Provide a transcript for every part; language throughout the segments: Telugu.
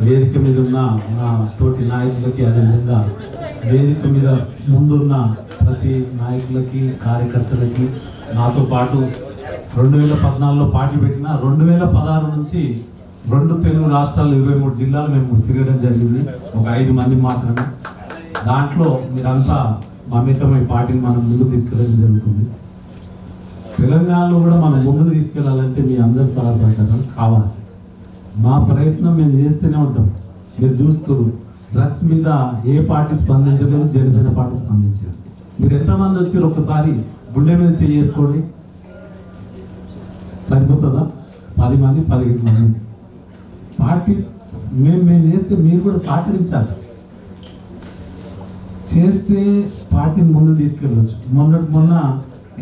వేదిక మీద ఉన్న నా తోటి నాయకులకి, అదేవిధంగా వేదిక మీద ముందున్న ప్రతి నాయకులకి, కార్యకర్తలకి, నాతో పాటు 2014లో పార్టీ పెట్టిన 2016 నుంచి 2 తెలుగు రాష్ట్రాలు 23 జిల్లాలు మేము తిరగడం జరిగింది. ఒక 5 మంది మాత్రమే. దాంట్లో మీరంతా మమేకమై పార్టీని మనం ముందుకు తీసుకెళ్ళడం జరుగుతుంది. తెలంగాణలో కూడా మనం ముందుకు తీసుకెళ్లాలంటే మీ అందరి సహకారం కావాలి. మా ప్రయత్నం మేము చేస్తూనే ఉంటాం. మీరు చూస్తారు, డ్రగ్స్ మీద ఏ పార్టీ స్పందించలేదు, జనసేన పార్టీ స్పందించారు. మీరు ఎంతమంది వచ్చారు ఒక్కసారి గుండె మీద చేసుకోండి, సరిపోతుందా? 10 మంది 15 మంది పార్టీ మేము చేస్తే మీరు కూడా సహకరించాలి. చేస్తే పార్టీని ముందు తీసుకెళ్ళవచ్చు. మొన్న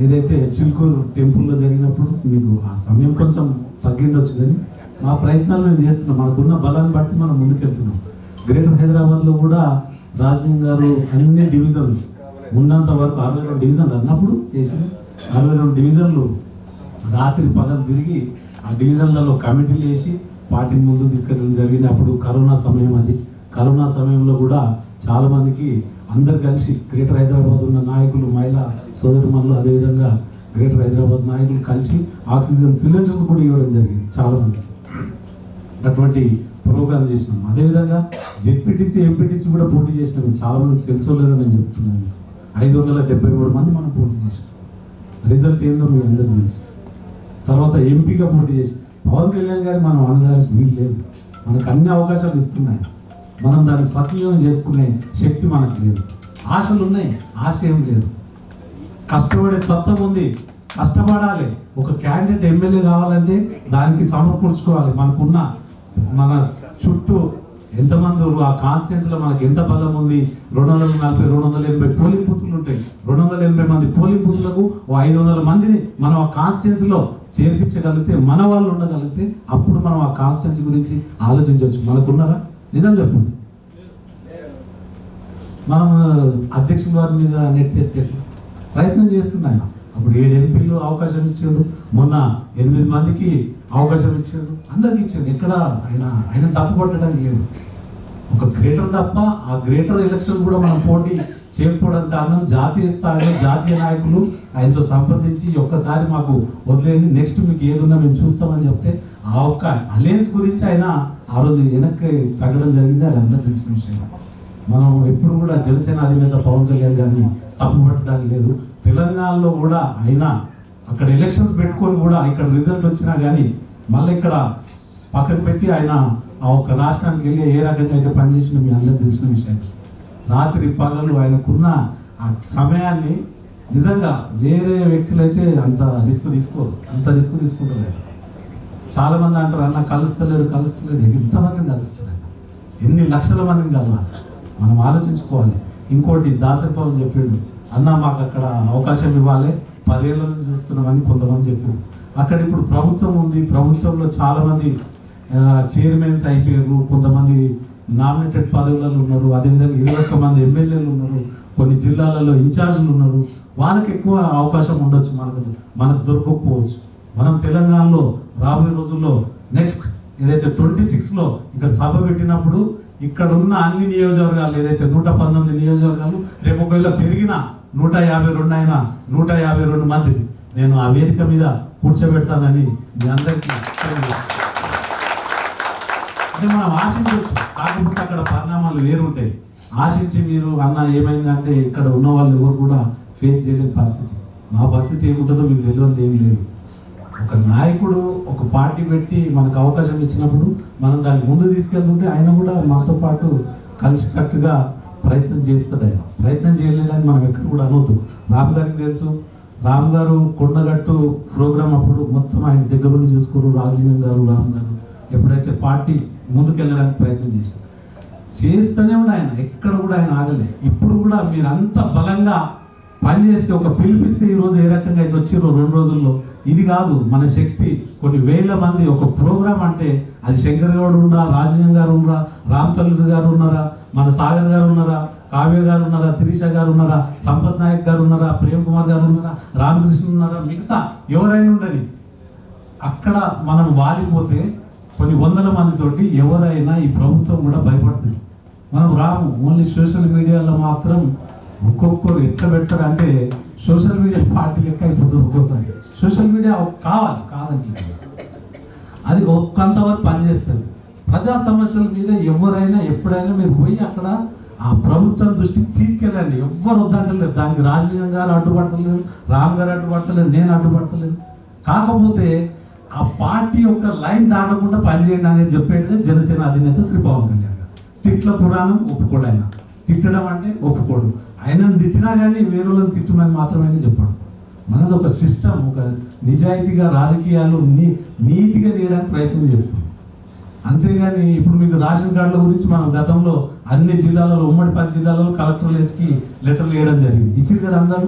ఏదైతే చిలుకూరు టెంపుల్లో జరిగినప్పుడు మీకు ఆ సమయం కొంచెం తగ్గిండొచ్చు, కానీ మా ప్రయత్నాలు మేము చేస్తున్నాం. మనకున్న బలాన్ని బట్టి మనం ముందుకెళ్తున్నాం. గ్రేటర్ హైదరాబాద్లో కూడా రాజీవ్ గారు అన్ని డివిజన్లు ఉన్నంత వరకు 62 డివిజన్లు అన్నప్పుడు చేసిన 62 డివిజన్లు రాత్రి పగలు తిరిగి ఆ డివిజన్లలో కమిటీలు వేసి పార్టీని ముందుకు తీసుకెళ్ళడం జరిగింది. అప్పుడు కరోనా సమయం, అది కరోనా సమయంలో కూడా చాలామందికి అందరు కలిసి గ్రేటర్ హైదరాబాద్ ఉన్న నాయకులు, మహిళా సోదరుమణులు, అదేవిధంగా గ్రేటర్ హైదరాబాద్ నాయకులు కలిసి ఆక్సిజన్ సిలిండర్స్ కూడా ఇవ్వడం జరిగింది చాలామందికి. అటువంటి ప్రోగ్రాం చేసినాం. అదేవిధంగా జెడ్పీటీసీ, ఎంపీటీసీ కూడా పోటీ చేసినాం. చాలామందికి తెలుసో లేదో నేను చెప్తున్నాను. 573 మంది మనం పోటీ చేసినాం. రిజల్ట్ ఏందో మీ అందరికీ తెలుసు. తర్వాత ఎంపీగా పోటీ చేసి పవన్ కళ్యాణ్ గారు మనం అనడానికి వీలు లేదు. మనకు అన్ని అవకాశాలు ఇస్తున్నాయి. మనం దాన్ని సద్వినియోగం చేసుకునే శక్తి మనకు లేదు. ఆశలు ఉన్నాయి, ఆశయం లేదు. కష్టపడే తత్వం ఉంది, కష్టపడాలి. ఒక క్యాండిడేట్ ఎమ్మెల్యే కావాలంటే దానికి సమకూర్చుకోవాలి. మన చుట్టూ ఎంతమంది, ఆ కాన్స్టిట్యూన్సీలో మనకి ఎంత బలం ఉంది. 240, 280 పోలింగ్ బూతులు ఉంటాయి. 280 మంది పోలింగ్ బూతులకు 500 మందిని మనం ఆ కాన్స్టిట్యూన్సీలో చేర్పించగలిగితే, మన వాళ్ళు ఉండగలిగితే, అప్పుడు మనం ఆ కాన్స్టిట్యూన్సీ గురించి ఆలోచించవచ్చు. మనకున్నారా? నిజం చెప్పండి. మనం అధ్యక్షుల వారి మీద నెట్టేస్తే ప్రయత్నం చేస్తున్నాయి. అప్పుడు 7 ఎంపీలు అవకాశం ఇచ్చారు. మొన్న 8 మందికి అవకాశం ఇచ్చారు. అందరికి ఇచ్చారు. ఎక్కడ ఆయన తప్పు పట్టడానికి లేదు. ఒక గ్రేటర్ తప్ప ఆ గ్రేటర్ ఎలక్షన్ కూడా మనం పోటీ చేయకపోవడానికి కారణం జాతీయ స్థాయిలో జాతీయ నాయకులు ఆయనతో సంప్రదించి ఒక్కసారి మాకు వదిలేయండి, నెక్స్ట్ మీకు ఏదున్నా మేము చూస్తామని చెప్తే ఆ ఒక్క అలయన్స్ గురించి ఆయన ఆ రోజు వెనక్కి తగ్గడం జరిగింది. అది అందరూ తెలిసిన విషయం. మనం ఎప్పుడు కూడా జనసేన అధినేత పవన్ కళ్యాణ్ గారిని తప్పు పట్టడానికి లేదు. తెలంగాణలో కూడా ఆయన అక్కడ ఎలక్షన్స్ పెట్టుకొని కూడా ఇక్కడ రిజల్ట్ వచ్చినా కానీ మళ్ళీ ఇక్కడ పక్కకు పెట్టి ఆయన ఆ ఒక్క రాష్ట్రానికి వెళ్ళి ఏ రకంగా అయితే పనిచేసిందో మీ అందరూ తెలిసిన విషయం. రాత్రి పగలు ఆయనకున్న ఆ సమయాన్ని నిజంగా వేరే వ్యక్తులైతే అంత రిస్క్ తీసుకోరు. అంత రిస్క్ తీసుకుంటారు. చాలామంది అంటారు, అన్న కలుస్తలేడు. ఎంతమందిని కలుస్తలేడు? ఎన్ని లక్షల మందిని కలవాలి? మనం ఆలోచించుకోవాలి. ఇంకోటి దాసరిపాలెం చెప్పాడు, అన్న మాకు అక్కడ అవకాశం ఇవ్వాలి, 10 ఏళ్ళ నుంచి చూస్తున్నామని కొంతమంది చెప్పారు. అక్కడ ఇప్పుడు ప్రభుత్వం ఉంది. ప్రభుత్వంలో చాలామంది చైర్మన్స్ అయిపోయారు. కొంతమంది నామినేటెడ్ పదవులలో ఉన్నారు. అదేవిధంగా 21 మంది ఎమ్మెల్యేలు ఉన్నారు. కొన్ని జిల్లాలలో ఇన్ఛార్జీలు ఉన్నారు. వాళ్ళకి ఎక్కువ అవకాశం ఉండొచ్చు, మనకు దొరకకపోవచ్చు. మనం తెలంగాణలో రాబోయే రోజుల్లో నెక్స్ట్ ఏదైతే 26లో ఇక్కడ సభ పెట్టినప్పుడు ఇక్కడ ఉన్న అన్ని నియోజకవర్గాలు, ఏదైతే 119 నియోజకవర్గాలు, రేపు ఒకవేళ పెరిగిన 152 అయినా 152 మంది నేను ఆ వేదిక మీద కూర్చోబెడతానని మీ అందరికీ అంటే మనం ఆశించవచ్చు. కాకపోతే అక్కడ పరిణామాలు వేరుంటాయి. ఆశించి మీరు అన్న ఏమైందంటే ఇక్కడ ఉన్న వాళ్ళు ఎవరు కూడా ఫేస్ చేయలేని పరిస్థితి. మా పరిస్థితి ఏముంటుందో మీకు తెలియదు, ఏమీ లేదు. ఒక నాయకుడు ఒక పార్టీ పెట్టి మనకు అవకాశం ఇచ్చినప్పుడు మనం దాన్ని ముందు తీసుకెళ్తుంటే ఆయన కూడా మనతో పాటు కలిసికట్టుగా ప్రయత్నం చేస్తాడు. ఆయన ప్రయత్నం చేయలేదని మనం ఎక్కడ కూడా అనవద్దు. రామ్ గారికి తెలుసు. రామ్ గారు కొండగట్టు ప్రోగ్రాం అప్పుడు మొత్తం ఆయన దగ్గర నుండి చూసుకోరు. రాజలింగం గారు, రామ్ గారు ఎప్పుడైతే పార్టీ ముందుకెళ్ళడానికి ప్రయత్నం చేస్తూనే ఉండే ఆయన, ఎక్కడ కూడా ఆయన ఆగలే. ఇప్పుడు కూడా మీరు అంత బలంగా పనిచేస్తే, ఒక పిలిపిస్తే ఈరోజు ఏ రకంగా అయితే వచ్చిరో 2 రోజుల్లో, ఇది కాదు మన శక్తి. కొన్ని వేల మంది ఒక ప్రోగ్రాం అంటే అది శంకర్ గౌడ్ ఉన్నారా, రాజలింగం గారు ఉన్నారా, రామ్ తల్లూరి గారు ఉన్నారా, మన సాగర్ గారు ఉన్నారా, కావ్య గారు ఉన్నారా, శిరీష గారు ఉన్నారా, సంపత్ నాయక్ గారు ఉన్నారా, ప్రేమ్ కుమార్ గారు ఉన్నారా, రామకృష్ణ ఉన్నారా, మిగతా ఎవరైనా ఉండని అక్కడ మనం వాలిపోతే కొన్ని వందల మందితోటి ఎవరైనా ఈ ప్రభుత్వం కూడా భయపడుతుంది. మనం రాము, ఓన్లీ సోషల్ మీడియాలో మాత్రం ఒక్కొక్కరు ఎట్లా పెడతారు అంటే సోషల్ మీడియా పార్టీ లెక్క అయిపోతుంది. ఒక్కోసారి సోషల్ మీడియా కాదంటే అది కొంతవరకు పనిచేస్తుంది. ప్రజా సమస్యల మీద ఎవరైనా ఎప్పుడైనా మీరు పోయి అక్కడ ఆ ప్రభుత్వం దృష్టికి తీసుకెళ్ళండి. ఎవ్వరు వద్దంటలేరు. దానికి రాజకీయం గారు అడ్డుపడతలేరు, రామ్ గారు అడ్డుపడతలేరు, నేను అడ్డుపడతలేను. కాకపోతే ఆ పార్టీ యొక్క లైన్ దాటకుండా పనిచేయండి అనేది చెప్పేది జనసేన అధినేత శ్రీ పవన్ కళ్యాణ్ గారు. తిట్ల పురాణం ఒప్పుకోడు. ఆయన తిట్టడం అంటే ఒప్పుకోడు. ఆయనను తిట్టినా కానీ వేరే వాళ్ళని తిట్టమని మాత్రమే చెప్పాడు. మనది ఒక సిస్టమ్, ఒక నిజాయితీగా రాజకీయాలు నీతిగా చేయడానికి ప్రయత్నం చేస్తుంది. అంతేగాని ఇప్పుడు మీకు రేషన్ కార్డుల గురించి మనం గతంలో అన్ని జిల్లాలలో, ఉమ్మడి 10 జిల్లాలలో కలెక్టర్లకి లెటర్లు వేయడం జరిగింది. ఇచ్చింది కదా అందరూ.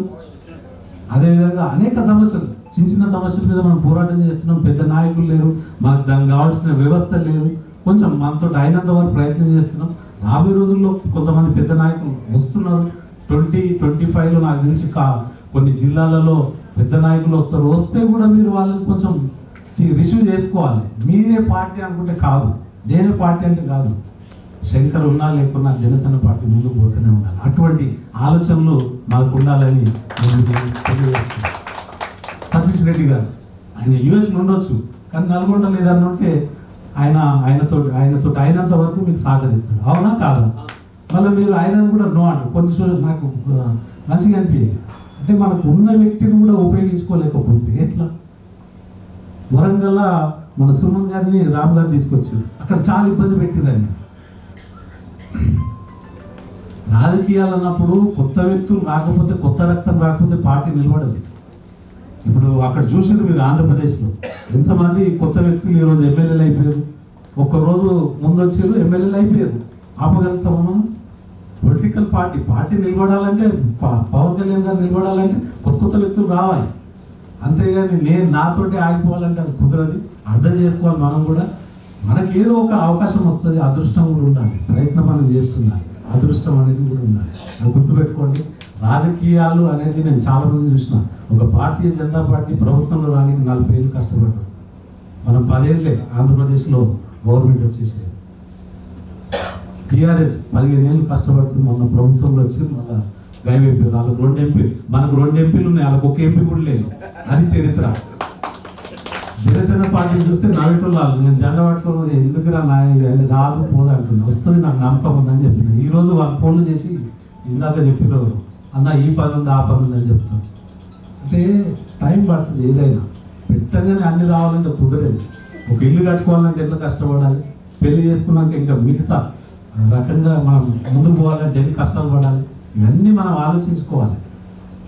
అదేవిధంగా అనేక సమస్యలు, చిన్న సమస్యల మీద మనం పోరాటం చేస్తున్నాం. పెద్ద నాయకులు లేరు, మనకు దానికి కావాల్సిన వ్యవస్థ లేదు. కొంచెం మనతో అయినంత వరకు ప్రయత్నం చేస్తున్నాం. రాబోయే రోజుల్లో కొంతమంది పెద్ద నాయకులు వస్తున్నారు. 2025లో నాకు తెలిసి కొన్ని జిల్లాలలో పెద్ద నాయకులు వస్తారు. వస్తే కూడా మీరు వాళ్ళని కొంచెం రిసీవ్ చేసుకోవాలి. మీరే పార్టీ అనుకుంటే కాదు, నేనే పార్టీ అంటే కాదు. శంకర్ ఉన్నా లేకున్నా జనసేన పార్టీ ముందుకు పోతూనే ఉండాలి. అటువంటి ఆలోచనలు మనకు ఉండాలని నేను తెలియజేస్తున్నాను. సతీష్ రెడ్డి గారు ఆయన యుఎస్లో ఉండొచ్చు, కానీ నల్గొండ లేదని ఉంటే ఆయనతో అయినంత వరకు మీకు సహకరిస్తాడు. అవునా కాదా? మళ్ళీ మీరు ఆయనను కూడా నో అంటారు. కొన్ని నాకు మంచిగా అనిపించేది అంటే మనకు ఉన్న వ్యక్తిని కూడా ఉపయోగించుకోలేకపోతే ఎట్లా? వరంగల్ మన సుమన్ గారిని రామ్ గారు తీసుకొచ్చారు. అక్కడ చాలా ఇబ్బంది పెట్టిరండి. రాజకీయాలు అన్నప్పుడు కొత్త వ్యక్తులు రాకపోతే, కొత్త రక్తం రాకపోతే పార్టీ నిలబడదు. ఇప్పుడు అక్కడ చూసారు మీరు ఆంధ్రప్రదేశ్లో ఎంతమంది కొత్త వ్యక్తులు ఈరోజు ఎమ్మెల్యేలు అయిపోయారు. ఒక్కరోజు ముందు వచ్చారు, ఎమ్మెల్యేలు అయిపోయారు. ఆపగలుగుతామా మనం? పొలిటికల్ పార్టీ నిలబడాలంటే, పవన్ కళ్యాణ్ గారు నిలబడాలంటే కొత్త వ్యక్తులు రావాలి. అంతేగాని నేను నాతోటి ఆగిపోవాలంటే అది కుదరది. అర్థం చేసుకోవాలి. మనం కూడా మనకి ఏదో ఒక అవకాశం వస్తుంది. అదృష్టం కూడా ఉండాలి. ప్రయత్నం మనం చేస్తున్నాం. అదృష్టం అనేది కూడా ఉండాలి. అది గుర్తుపెట్టుకోండి. రాజకీయాలు అనేది నేను చాలా మంది చూసిన. ఒక భారతీయ జనతా పార్టీ ప్రభుత్వంలో రానికి 40 ఏళ్ళు కష్టపడ్డారు. మనం 10 ఏళ్ళే ఆంధ్రప్రదేశ్లో గవర్నమెంట్ వచ్చేసేది. టీఆర్ఎస్ 15 ఏళ్ళు కష్టపడుతుంది. మొన్న ప్రభుత్వంలో వచ్చి మళ్ళీ గైవ్ అయిపోయారు. వాళ్ళకి 2 ఎంపీలు, మనకు 2 ఎంపీలు ఉన్నాయి, వాళ్ళకి 1 ఎంపీ కూడా లేదు. అది చరిత్ర. జనసేన పార్టీ చూస్తే నవ్వుకున్నారు. నేను జెండా పట్టుకోవాలి, ఎందుకురా నాయన రాదు పోదు అంటున్నా. వస్తుంది, నాకు నమ్మకం ఉందని చెప్పిన. ఈరోజు వాళ్ళు ఫోన్లు చేసి ఇందాక చెప్పినారు, అన్న ఈ పని ఉంది, ఆ పని ఉంది అని చెప్తాను. అంటే టైం పడుతుంది. ఏదైనా పెట్టగానే అన్ని రావాలంటే కుదరదు. ఒక ఇల్లు కట్టుకోవాలంటే ఎంత కష్టపడాలి, పెళ్లి చేసుకున్నాక ఇంకా మిగతా రకంగా మనం ముందుకు పోవాలంటే ఎన్ని కష్టాలు పడాలి, ఇవన్నీ మనం ఆలోచించుకోవాలి.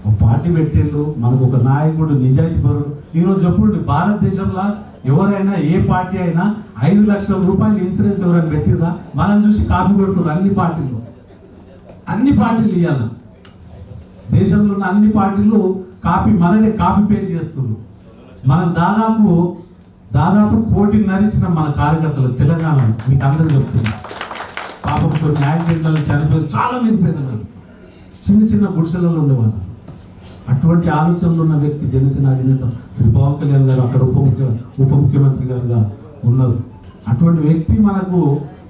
ఒక పార్టీ పెట్టిండ్రు, మనకు ఒక నాయకుడు, నిజాయితీ పరుడు. ఈరోజు చెప్పుడు భారతదేశంలో ఎవరైనా ఏ పార్టీ అయినా 5 లక్షల రూపాయలు ఇన్సూరెన్స్ ఎవరైనా పెట్టిర్రా? మనం చూసి కాపీ కొడుతున్నారు అన్ని పార్టీలు ఇవ్వాలి. దేశంలో ఉన్న అన్ని పార్టీలు మనదే కాపీ పేస్ట్ చేస్తున్నారు. మనం దాదాపు 1.5 కోటి ఇచ్చిన మన కార్యకర్తలు తెలంగాణలో. మీకు అందరూ చెప్తున్నారు. పాపం కొన్ని యాక్సిడెంట్లలో చనిపోయి చాలా మంది పెద్దలు చిన్న గుడిసెలలో ఉండేవాళ్ళు. అటువంటి ఆలోచనలు ఉన్న వ్యక్తి జనసేన అధినేత శ్రీ పవన్ కళ్యాణ్ గారు. అక్కడ ఉప ముఖ్యమంత్రి గారుగా ఉన్నారు. అటువంటి వ్యక్తి మనకు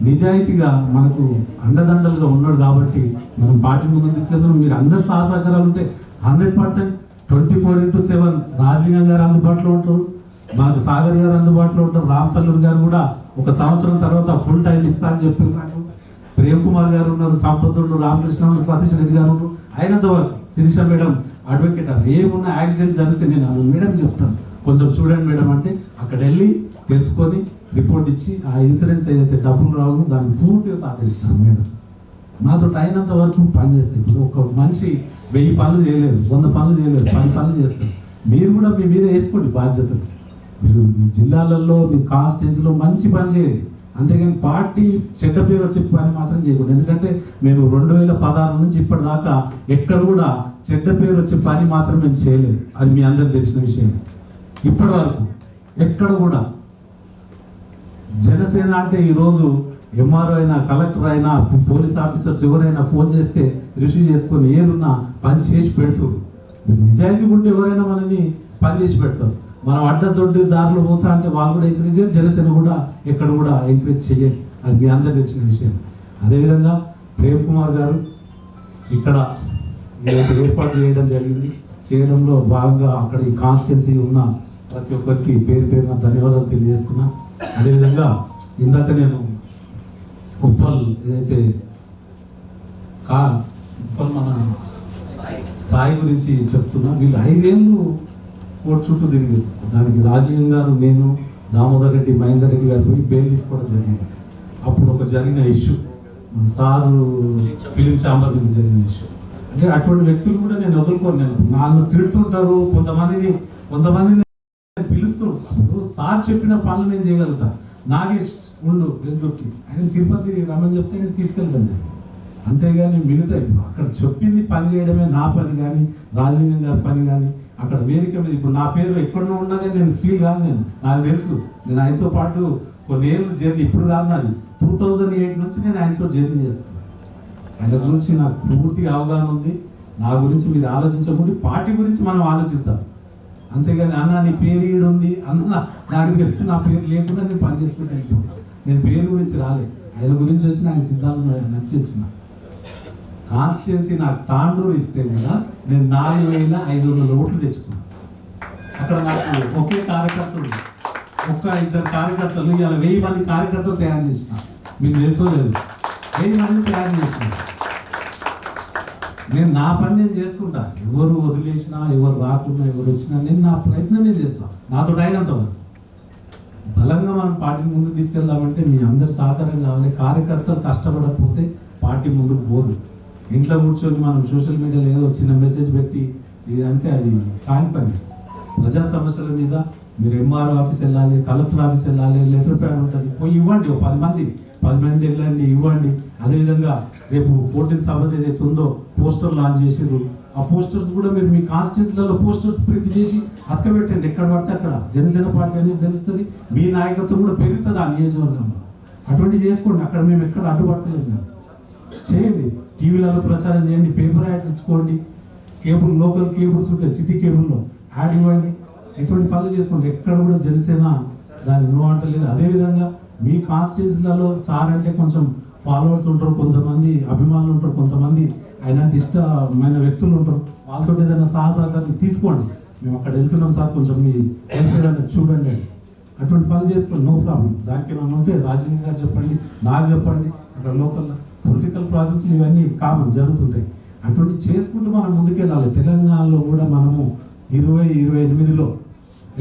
నిజాయితీగా మనకు అండదండలుగా ఉన్నాడు. కాబట్టి మనం పార్టీ ముందు తీసుకెళ్తున్నాం. మీరు అందరు సహకారాలు ఉంటే 100% 24/7 రాజలింగం గారు అందుబాటులో ఉంటారు, మనకు సాగర్ గారు అందుబాటులో ఉంటారు, రామ్ తల్లూరు గారు కూడా 1 సంవత్సరం తర్వాత ఫుల్ టైం ఇస్తా అని చెప్పారు. ప్రేమ్ కుమార్ గారు ఉన్నారు, సంపత్తుడు, రామకృష్ణ ఉన్నారు, సతీష్ రెడ్డి గారు ఉన్నారు. అయినంత వరకు శిరీష మేడం అడ్వకేట్ ఏమున్నా యాక్సిడెంట్ జరిగితే నేను మేడం చెప్తాను, కొంచెం చూడండి మేడం అంటే అక్కడ వెళ్ళి తెలుసుకొని రిపోర్ట్ ఇచ్చి ఆ ఇన్సూరెన్స్ ఏదైతే డబ్బులు రావాలో దాన్ని పూర్తిగా సహకరిస్తాను మేడం. నాతో అయినంత వరకు పనిచేస్తాయి. ఇప్పుడు ఒక మనిషి 1000 పనులు చేయలేదు, 100 పనులు చేయలేదు, 10 పనులు చేస్తారు. మీరు కూడా మీ మీద వేసుకోండి బాధ్యతలు. మీరు మీ జిల్లాలలో, మీ కాన్స్టిట్యున్సీలో మంచి పని చేయండి. అంతేగాని పార్టీ చెడ్డ పేరు వచ్చే పని మాత్రం చేయకూడదు. ఎందుకంటే మేము 2016 నుంచి ఇప్పటిదాకా ఎక్కడ కూడా చెడ్డ పేరు వచ్చే పని మాత్రం మేము చేయలేదు. అది మీ అందరికి తెలిసిన విషయం. ఇప్పటి వరకు ఎక్కడ కూడా జనసేన అంటే ఈరోజు ఎంఆర్ఓ అయినా, కలెక్టర్ అయినా, పోలీస్ ఆఫీసర్స్ ఎవరైనా ఫోన్ చేస్తే రిసీవ్ చేసుకొని ఏదున్నా పని చేసి పెడుతున్నారు. నిజాయితీ ఉంటే ఎవరైనా మనల్ని పని చేసి పెడతారు. మనం అడ్డదొడ్డి దారిలో పోతా అంటే వాళ్ళు కూడా ఎంకరేజ్ చేయరు, జనసేన కూడా ఎక్కడ కూడా ఎంకరేజ్ చేయరు. అది మీ అందరికి తెలిసిన విషయం. అదేవిధంగా ప్రేమ్ కుమార్ గారు ఇక్కడ ఏదైతే ఏర్పాటు చేయడం జరిగింది, చేయడంలో భాగంగా అక్కడ ఈ కాన్స్టిట్యున్సీ ఉన్న ప్రతి ఒక్కరికి పేరు పేరున ధన్యవాదాలు తెలియజేస్తున్నా. అదేవిధంగా ఇందాక నేను ఉప్పల్ ఏదైతే ఉప్పల్ మన సాయి గురించి చెప్తున్నా, వీళ్ళు 5 ఏళ్ళు కోర్టు చుట్టూ తిరిగారు. దానికి రాజలీన్ గారు, నేను, దామోదర్ రెడ్డి, మహేందర్ రెడ్డి గారు పోయి బెయిల్ తీసుకోవడం జరిగింది. అప్పుడు ఒక జరిగిన ఇష్యూ, సారు ఫిలిం ఛాంబర్ మీద జరిగిన ఇష్యూ. అంటే అటువంటి వ్యక్తులు కూడా నేను వదులుకోను. నేను నన్ను తిడుతుంటారు, కొంతమందిని పిలుస్తుంటారు. సార్ చెప్పిన పనులు నేను చేయగలుగుతా. నాగేష్ ఉండు వెళ్తుర్తి, ఆయన తిరుపతి రమ్మని చెప్తే నేను తీసుకెళ్ళడం జరిగింది. అంతేగాని మిగతా ఇప్పుడు అక్కడ చెప్పింది పని చేయడమే నా పని కానీ, రాజలింగం గారి పని కానీ, అక్కడ వేదిక మీద ఇప్పుడు నా పేరు ఎక్కడో ఉన్నదే నేను ఫీల్ కాదు. నాకు తెలుసు, నేను ఆయనతో పాటు కొన్ని ఏళ్ళు జర్నీ, ఇప్పుడు కాదు నాది 2008 నుంచి నేను ఆయనతో జర్నీ చేస్తున్నాను. ఆయన గురించి నాకు పూర్తిగా అవగాహన ఉంది. నా గురించి మీరు ఆలోచించకుండా పార్టీ గురించి మనం ఆలోచిస్తాం. అంతేగాని అన్న నీ పేరు ఈడు ఉంది అన్న, నాకు తెలిసి నా పేరు లేకుండా నేను పనిచేసుకుంటే నేను పేరు గురించి రాలే, ఆయన గురించి వచ్చి ఆయన సిద్ధాంతం నచ్చి వచ్చిన. కాన్స్టిట్యున్సీ నాకు తాండూరు ఇస్తే కూడా నేను 4,500 ఓట్లు తెచ్చుకున్నాను. అక్కడ నాకు ఒకే కార్యకర్తలు, ఒక్క 2 కార్యకర్తలు, ఇలా 1000 మంది కార్యకర్తలు తయారు చేసిన. మీకు తెలుసో లేదు, 1000 మందిని తయారు చేసిన. నేను నా పని నేను చేస్తుంటా. ఎవరు వదిలేసినా, ఎవరు రాకుండా, ఎవరు వచ్చినా నేను నా ప్రయత్నం నేను చేస్తాను, నాతో అయినంత వరకు. బలంగా మనం పార్టీని ముందుకు తీసుకెళ్దామంటే మీ అందరి సహకారం కావాలి. కార్యకర్తలు కష్టపడకపోతే పార్టీ ముందుకు పోదు. ఇంట్లో కూర్చొని మనం సోషల్ మీడియాలో ఏదో చిన్న మెసేజ్ పెట్టి ఇదంటే అది కాని పని. ప్రజా సమస్యల మీద మీరు ఎంఆర్ఓ ఆఫీస్ వెళ్ళాలి, కలెక్టర్ ఆఫీస్ వెళ్ళాలి, లెటర్ ప్యాడ్ ఉంటుంది, పోయి ఇవ్వండి. 10 మంది వెళ్ళండి, ఇవ్వండి. అదేవిధంగా రేపు 14 సభ ఏదైతే ఉందో పోస్టర్ లాంచ్ చేసారు. ఆ పోస్టర్స్ కూడా మీరు మీ కాన్స్టిట్యున్సీలలో పోస్టర్స్ ప్రింట్ చేసి అతకబెట్టండి. ఎక్కడ పడితే అక్కడ జనసేన పార్టీ అనేది తెలుస్తుంది. మీ నాయకత్వం కూడా పెరుగుతుంది ఆ నియోజకవర్గంలో. అటువంటివి చేసుకోండి. అక్కడ మేము ఎక్కడ అడ్డుపడతలేదు. మేము చేయండి, టీవీలలో ప్రచారం చేయండి, పేపర్ యాడ్స్ ఇచ్చుకోండి, కేబుల్ లోకల్ కేబుల్స్ ఉంటాయి, సిటీ కేబుల్లో యాడ్ ఇవ్వండి. ఎటువంటి పనులు చేసుకోండి. ఎక్కడ కూడా జనసేన దాన్ని నో అంటలేదు. అదేవిధంగా మీ కాన్స్టిట్యున్సీలలో సార్ అంటే కొంచెం ఫాలోవర్స్ ఉంటారు, కొంతమంది అభిమానులు ఉంటారు, కొంతమంది ఆయన ఇష్టమైన వ్యక్తులు ఉంటారు. వాళ్ళతో ఏదైనా సహకారం తీసుకోండి. మేము అక్కడ వెళ్తున్నాం సార్, కొంచెం మీ ఏదైనా చూడండి. అటువంటి పనులు చేసుకోండి, నో ప్రాబ్లం. దానికి ఏమైనా ఉంటే రాజలీన్ గారు చెప్పండి, నాకు చెప్పండి. అక్కడ లోకల్ పొలిటికల్ ప్రాసెస్లు ఇవన్నీ కామన్ జరుగుతుంటాయి. అటువంటి చేసుకుంటూ మనం ముందుకెళ్ళాలి. తెలంగాణలో కూడా మనము 2028లో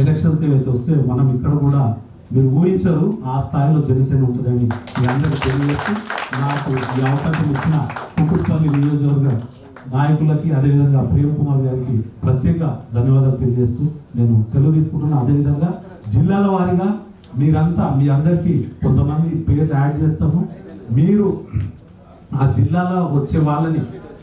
ఎలక్షన్స్ ఏవైతే వస్తే మనం ఇక్కడ కూడా మీరు ఊహించరు ఆ స్థాయిలో జనసేన ఉంటుందని మీ అందరికీ తెలియజేస్తూ, నాకు ఈ అవకాశం ఇచ్చిన కుకుట్పల్లి నియోజకవర్గ నాయకులకి, అదేవిధంగా ప్రేమ్ కుమార్ గారికి ప్రత్యేక ధన్యవాదాలు తెలియజేస్తూ నేను సెలవు తీసుకుంటున్నాను. అదేవిధంగా జిల్లాల వారీగా మీరంతా, మీ అందరికీ కొంతమంది పేర్లు యాడ్ చేస్తాము. మీరు ఆ జిల్లాలో వచ్చే వాళ్ళని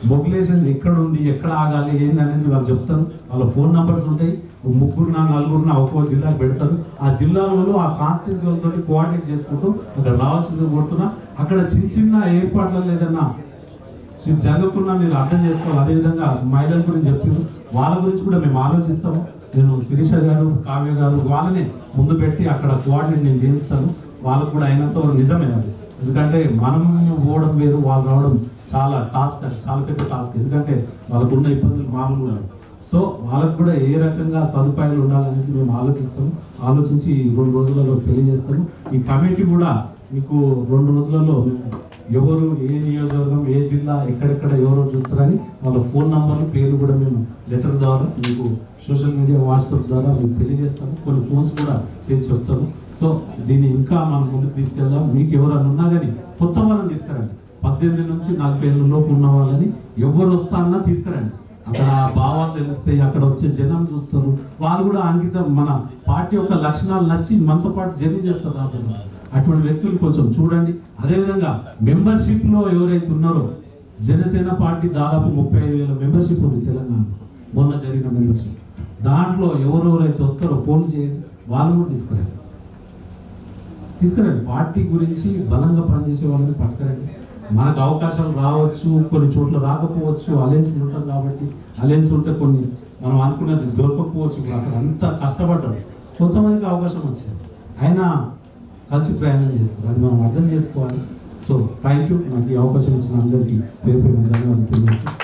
మొబిలైజేషన్ ఎక్కడ ఉంది, ఎక్కడ ఆగాలి, ఏంది అనేది వాళ్ళు చెప్తారు. వాళ్ళ ఫోన్ నంబర్స్ ఉంటాయి. 3 4 ఒక్కో జిల్లాకు పెడతారు. ఆ జిల్లాలలో ఆ కాన్స్టిట్యున్సీలతో కోఆర్డినేట్ చేసుకుంటూ అక్కడ రావాల్సింది కోరుతున్నా. అక్కడ చిన్న ఏర్పాట్లలో ఏదన్నా జరగకుండా మీరు అర్థం చేసుకోవాలి. అదేవిధంగా మహిళల గురించి చెప్పింది, వాళ్ళ గురించి కూడా మేము ఆలోచిస్తాము. నేను శిరీష గారు, కావ్య గారు వాళ్ళని ముందు పెట్టి అక్కడ కోఆర్డినేట్ నేను చేయిస్తాను. వాళ్ళకు కూడా అయినంత నిజమే అది. ఎందుకంటే మనం పోవడం వేరు, వాళ్ళు రావడం చాలా టాస్క్, అది చాలా పెద్ద టాస్క్. ఎందుకంటే వాళ్ళకు ఉన్న ఇబ్బందులు మామూలుగా. సో వాళ్ళకు కూడా ఏ రకంగా సదుపాయాలు ఉండాలనేది మేము ఆలోచిస్తాము. ఆలోచించి 2 రోజులలో తెలియజేస్తాము. ఈ కమిటీ కూడా మీకు 2 రోజులలో ఎవరు ఏ నియోజకవర్గం, ఏ జిల్లా, ఎక్కడెక్కడ ఎవరో చూస్తారని వాళ్ళ ఫోన్ నంబర్లు, పేర్లు కూడా మేము లెటర్ ద్వారా మీకు సోషల్ మీడియా, వాట్సాప్ ద్వారా మీకు తెలియజేస్తాము. కొన్ని ఫోన్స్ కూడా చేసి చెప్తాము. సో దీన్ని ఇంకా మనం ముందుకు తీసుకెళ్దాం. మీకు ఎవరైనా ఉన్నా కానీ కొత్త వాళ్ళని తీసుకురండి. 18 నుంచి 40 లోపు ఉన్న వాళ్ళని ఎవరు వస్తారన్నా తీసుకురండి. అక్కడ భావాలు తెలుస్తాయి, అక్కడ వచ్చే జనం చూస్తారు. వాళ్ళు కూడా అంకితం, మన పార్టీ యొక్క లక్షణాలు నచ్చి మనతో పాటు జర్నీ చేస్తారు. అటువంటి వ్యక్తులు కొంచెం చూడండి. అదేవిధంగా మెంబర్షిప్లో ఎవరైతే ఉన్నారో, జనసేన పార్టీ దాదాపు 35,000 మెంబర్షిప్ ఉంది తెలంగాణ, మొన్న జరిగిన మెంబర్షిప్. దాంట్లో ఎవరెవరైతే వస్తారో ఫోన్ చేయండి, వాళ్ళు కూడా తీసుకురండి. పార్టీ గురించి బలంగా పనిచేసే వాళ్ళని పట్టుకురండి. మనకు అవకాశాలు రావచ్చు, కొన్ని చోట్ల రాకపోవచ్చు. అలయన్స్ ఉంటాం కాబట్టి, అలయన్స్ ఉంటే కొన్ని మనం అనుకున్నది దొరకకపోవచ్చు కూడా, అక్కడ అంతా కష్టపడ్డారు, కొంతమందికి అవకాశం వచ్చింది, అయినా కలిసి ప్రయాణం చేస్తారు, అది మనం అర్థం చేసుకోవాలి. సో థ్యాంక్ యూ, నాకు ఈ అవకాశం ఇచ్చిన అందరికీ పేరు పేరు ధన్యవాదాలు తెలియజేస్తాను.